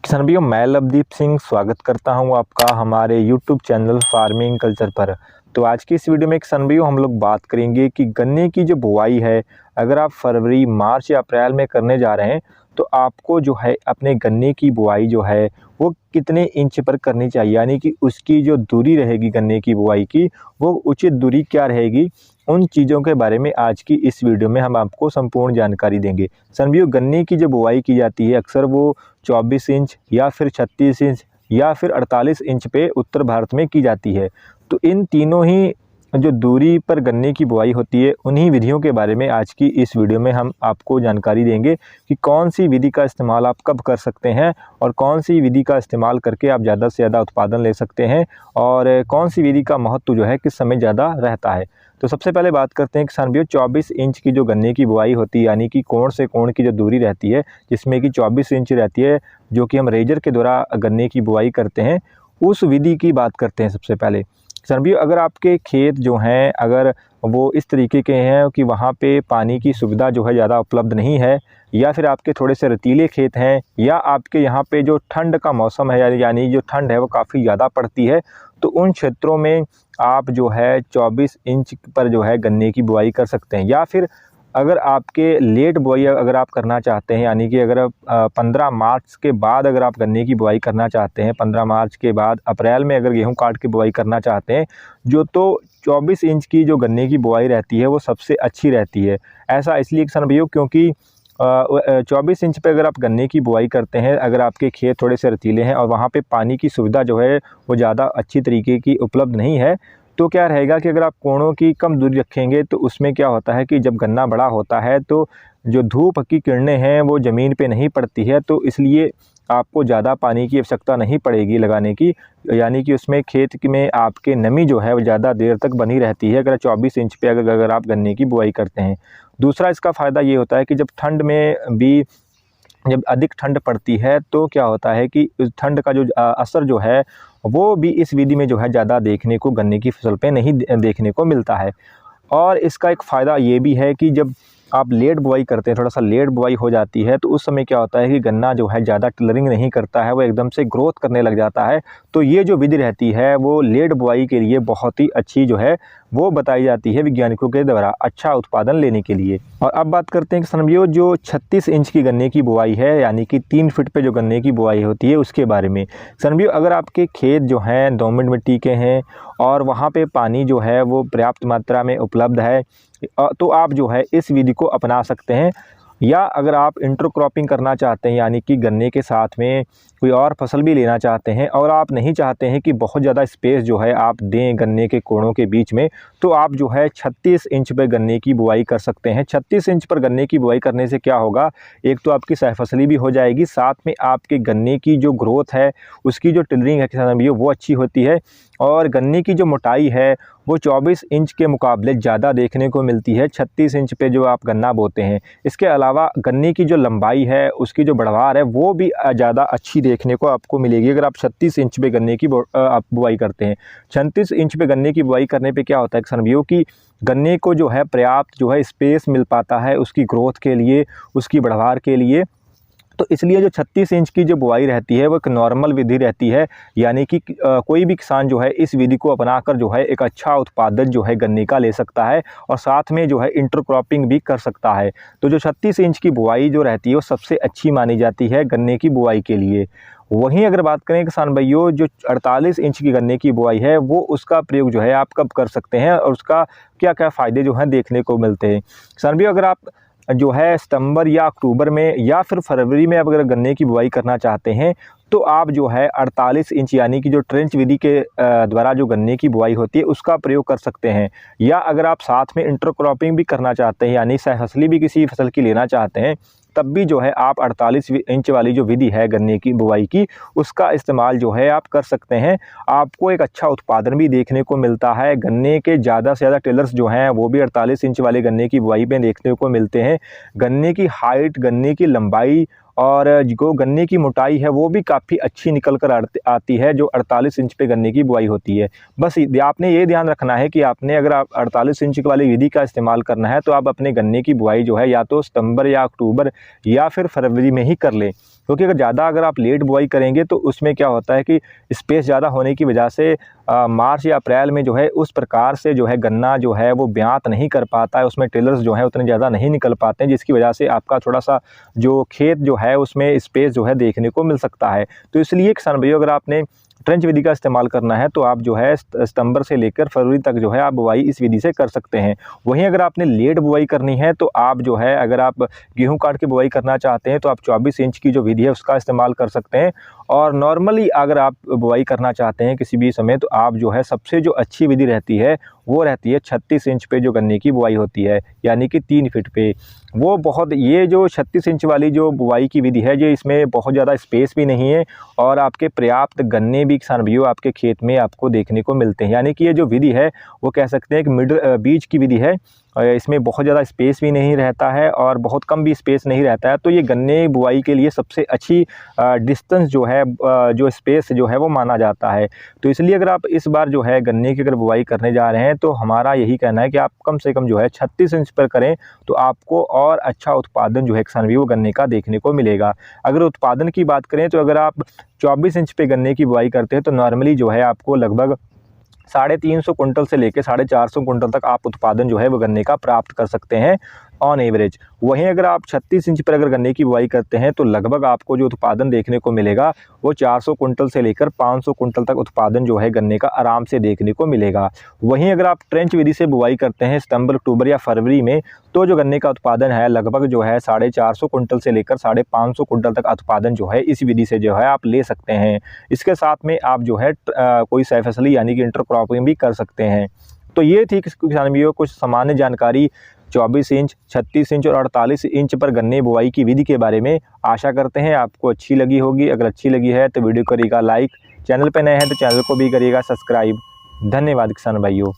किसान भाइयों, मैं लवदीप सिंह स्वागत करता हूं आपका हमारे YouTube चैनल फार्मिंग कल्चर पर। तो आज की इस वीडियो में किसान भाइयों हम लोग बात करेंगे कि गन्ने की जो बुआई है, अगर आप फरवरी, मार्च या अप्रैल में करने जा रहे हैं तो आपको जो है अपने गन्ने की बुआई जो है वो कितने इंच पर करनी चाहिए, यानी कि उसकी जो दूरी रहेगी गन्ने की बुआई की, वो उचित दूरी क्या रहेगी। उन चीज़ों के बारे में आज की इस वीडियो में हम आपको संपूर्ण जानकारी देंगे। भाइयों, गन्ने की जो बुआई की जाती है अक्सर वो 24 इंच या फिर 36 इंच या फिर 48 इंच पे उत्तर भारत में की जाती है। तो इन तीनों ही जो दूरी पर गन्ने की बुआई होती है, उन्हीं विधियों के बारे में आज की इस वीडियो में हम आपको जानकारी देंगे कि कौन सी विधि का इस्तेमाल आप कब कर सकते हैं और कौन सी विधि का इस्तेमाल करके आप ज़्यादा से ज़्यादा उत्पादन ले सकते हैं और कौन सी विधि का महत्व जो है किस समय ज़्यादा रहता है। तो सबसे पहले बात करते हैं किसान भाइयों, 24 इंच की जो गन्ने की बुआई होती है, यानी कि कोण से कोण की जो दूरी रहती है, जिसमें कि 24 इंच रहती है, जो कि हम रेजर के द्वारा गन्ने की बुआई करते हैं, उस विधि की बात करते हैं। सबसे पहले किसान भाइयों, अगर आपके खेत जो हैं अगर वो इस तरीके के हैं कि वहाँ पे पानी की सुविधा जो है ज़्यादा उपलब्ध नहीं है, या फिर आपके थोड़े से रेतीले खेत हैं, या आपके यहाँ पे जो ठंड का मौसम है यानी जो ठंड है वो काफ़ी ज़्यादा पड़ती है, तो उन क्षेत्रों में आप जो है 24 इंच पर जो है गन्ने की बुआई कर सकते हैं। या फिर अगर आपके लेट बुआई अगर आप करना चाहते हैं, यानी कि अगर 15 मार्च के बाद अगर आप गन्ने की बुआई करना चाहते हैं, 15 मार्च के बाद अप्रैल में अगर गेहूं काट के बुआई करना चाहते हैं, जो तो 24 इंच की जो गन्ने की बुआई रहती है वो सबसे अच्छी रहती है। ऐसा इसलिए किसान भाइयों क्योंकि 24 इंच पे अगर आप गन्ने की बुआई करते हैं, अगर आपके खेत थोड़े से रेतीले हैं और वहाँ पे पानी की सुविधा जो है वो ज़्यादा अच्छी तरीके की उपलब्ध नहीं है, तो क्या रहेगा कि अगर आप कोणों की कम दूरी रखेंगे तो उसमें क्या होता है कि जब गन्ना बड़ा होता है तो जो धूप की किरणें हैं वो ज़मीन पे नहीं पड़ती है, तो इसलिए आपको ज़्यादा पानी की आवश्यकता नहीं पड़ेगी लगाने की, यानी कि उसमें खेत में आपके नमी जो है वो ज़्यादा देर तक बनी रहती है अगर 24 इंच पे अगर आप गन्ने की बुआई करते हैं। दूसरा इसका फ़ायदा ये होता है कि जब ठंड में भी जब अधिक ठंड पड़ती है तो क्या होता है कि उस ठंड का जो असर जो है वो भी इस विधि में जो है ज़्यादा देखने को गन्ने की फसल पे नहीं देखने को मिलता है। और इसका एक फ़ायदा ये भी है कि जब आप लेट बुआई करते हैं, थोड़ा सा लेट बुआई हो जाती है, तो उस समय क्या होता है कि गन्ना जो है ज़्यादा टिलरिंग नहीं करता है, वो एकदम से ग्रोथ करने लग जाता है। तो ये जो विधि रहती है वो लेट बुआई के लिए बहुत ही अच्छी जो है वो बताई जाती है वैज्ञानिकों के द्वारा अच्छा उत्पादन लेने के लिए। और अब बात करते हैं किसान भाइयों, जो 36 इंच की गन्ने की बुआई है, यानी कि 3 फीट पे जो गन्ने की बुआई होती है उसके बारे में। किसान भाइयों, अगर आपके खेत जो हैं दोमट मिट्टी के हैं और वहाँ पे पानी जो है वो पर्याप्त मात्रा में उपलब्ध है, तो आप जो है इस विधि को अपना सकते हैं। या अगर आप इंटरक्रॉपिंग करना चाहते हैं, यानी कि गन्ने के साथ में कोई और फसल भी लेना चाहते हैं और आप नहीं चाहते हैं कि बहुत ज़्यादा स्पेस जो है आप दें गन्ने के कोणों के बीच में, तो आप जो है 36 इंच पे गन्ने की बुआई कर सकते हैं। 36 इंच पर गन्ने की बुआई करने से क्या होगा, एक तो आपकी सहफसली भी हो जाएगी, साथ में आपके गन्ने की जो ग्रोथ है उसकी जो टिलरिंग है किसान भाइयों वो अच्छी होती है, और गन्ने की जो मोटाई है वो 24 इंच के मुकाबले ज़्यादा देखने को मिलती है 36 इंच पे जो आप गन्ना बोते हैं। इसके अलावा गन्ने की जो लंबाई है, उसकी जो बढ़वार है वो भी ज़्यादा अच्छी देखने को आपको मिलेगी अगर आप 36 इंच पे गन्ने की आप बुआई करते हैं। 36 इंच पे गन्ने की बुआई करने पे क्या होता है किसान भाइयों कि गन्ने को जो है पर्याप्त जो है स्पेस मिल पाता है उसकी ग्रोथ के लिए, उसकी बढ़वार के लिए। तो इसलिए जो 36 इंच की जो बुआई रहती है वो एक नॉर्मल विधि रहती है, यानी कि कोई भी किसान जो है इस विधि को अपनाकर जो है एक अच्छा उत्पादन जो है गन्ने का ले सकता है और साथ में जो है इंटरक्रॉपिंग भी कर सकता है। तो जो 36 इंच की बुआई जो रहती है वो सबसे अच्छी मानी जाती है गन्ने की बुआई के लिए। वहीं अगर बात करें किसान भाइयों, जो 48 इंच की गन्ने की बुआई है वो उसका प्रयोग जो है आप कब कर सकते हैं और उसका क्या क्या फ़ायदे जो हैं देखने को मिलते हैं। किसान भाइयों, अगर आप जो है सितंबर या अक्टूबर में या फिर फरवरी में अगर गन्ने की बुआई करना चाहते हैं, तो आप जो है 48 इंच यानी कि जो ट्रेंच विधि के द्वारा जो गन्ने की बुआई होती है उसका प्रयोग कर सकते हैं। या अगर आप साथ में इंटरक्रॉपिंग भी करना चाहते हैं, यानी सहफसली भी किसी फसल की लेना चाहते हैं, तब भी जो है आप 48 इंच वाली जो विधि है गन्ने की बुआई की उसका इस्तेमाल जो है आप कर सकते हैं। आपको एक अच्छा उत्पादन भी देखने को मिलता है। गन्ने के ज़्यादा से ज़्यादा टेलर्स जो हैं वो भी 48 इंच वाले गन्ने की बुआई में देखने को मिलते हैं। गन्ने की हाइट, गन्ने की लंबाई और जो गन्ने की मोटाई है वो भी काफ़ी अच्छी निकल कर आती है जो 48 इंच पे गन्ने की बुआई होती है। बस आपने ये ध्यान रखना है कि आपने अगर आप 48 इंच वाली विधि का इस्तेमाल करना है तो आप अपने गन्ने की बुआई जो है या तो सितंबर या अक्टूबर या फिर फरवरी में ही कर लें। क्योंकि अगर आप लेट बुआई करेंगे तो उसमें क्या होता है कि स्पेस ज़्यादा होने की वजह से मार्च या अप्रैल में जो है उस प्रकार से जो है गन्ना जो है वो ब्यात नहीं कर पाता है, उसमें टेलर्स जो है उतने ज़्यादा नहीं निकल पाते हैं, जिसकी वजह से आपका थोड़ा सा जो खेत जो है उसमें स्पेस जो है देखने को मिल सकता है। तो इसलिए किसान भाइयों, अगर आपने ट्रेंच विधि का इस्तेमाल करना है तो आप जो है सितंबर से लेकर फरवरी तक जो है आप बुआई इस विधि से कर सकते हैं। वहीं अगर आपने लेट बुआई करनी है तो आप जो है, अगर आप गेहूं काट के बुआई करना चाहते हैं तो आप 24 इंच की जो विधि है उसका इस्तेमाल कर सकते हैं। और नॉर्मली अगर आप बुआई करना चाहते हैं किसी भी समय तो आप जो है सबसे जो अच्छी विधि रहती है वो रहती है 36 इंच पे जो गन्ने की बुआई होती है, यानी कि 3 फीट पे। वो बहुत, ये जो 36 इंच वाली जो बुआई की विधि है, ये इसमें बहुत ज़्यादा स्पेस भी नहीं है और आपके पर्याप्त गन्ने भी किसान भाइयों आपके खेत में आपको देखने को मिलते हैं। यानी कि ये जो विधि है वो कह सकते हैं कि बीज की विधि है। इसमें बहुत ज़्यादा स्पेस भी नहीं रहता है और बहुत कम भी स्पेस नहीं रहता है, तो ये गन्ने बुआई के लिए सबसे अच्छी डिस्टेंस जो है, जो स्पेस जो है वो माना जाता है। तो इसलिए अगर आप इस बार जो है गन्ने की अगर बुआई करने जा रहे हैं तो हमारा यही कहना है कि आप कम से कम जो है 36 इंच पर करें तो आपको और अच्छा उत्पादन जो है किसान भाइयों गन्ने का देखने को मिलेगा। अगर उत्पादन की बात करें तो अगर आप 24 इंच पे गन्ने की बुआई करते हैं तो नॉर्मली जो है आपको लगभग 350 कुंटल से लेकर 450 कुंटल तक आप उत्पादन जो है वो गन्ने का प्राप्त कर सकते हैं ऑन एवरेज। वहीं अगर आप 36 इंच पर अगर गन्ने की बुआई करते हैं तो लगभग आपको जो उत्पादन देखने को मिलेगा वो 400 कुंटल से लेकर 500 कुंटल तक उत्पादन जो है गन्ने का आराम से देखने को मिलेगा। वहीं अगर आप ट्रेंच विधि से बुआई करते हैं सितंबर, अक्टूबर या फरवरी में, तो जो गन्ने का उत्पादन है लगभग जो है 450 कुंटल से लेकर 550 कुंटल तक उत्पादन जो है इस विधि से जो है आप ले सकते हैं। इसके साथ में आप जो है कोई सह फसली यानी कि इंटर क्रॉपिंग भी कर सकते हैं। तो ये थी किसान भाइयों कुछ सामान्य जानकारी 24 इंच, 36 इंच और 48 इंच पर गन्ने बुआई की विधि के बारे में। आशा करते हैं आपको अच्छी लगी होगी। अगर अच्छी लगी है तो वीडियो करिएगा लाइक, चैनल पर नए हैं तो चैनल को भी करिएगा सब्सक्राइब। धन्यवाद किसान भाइयों।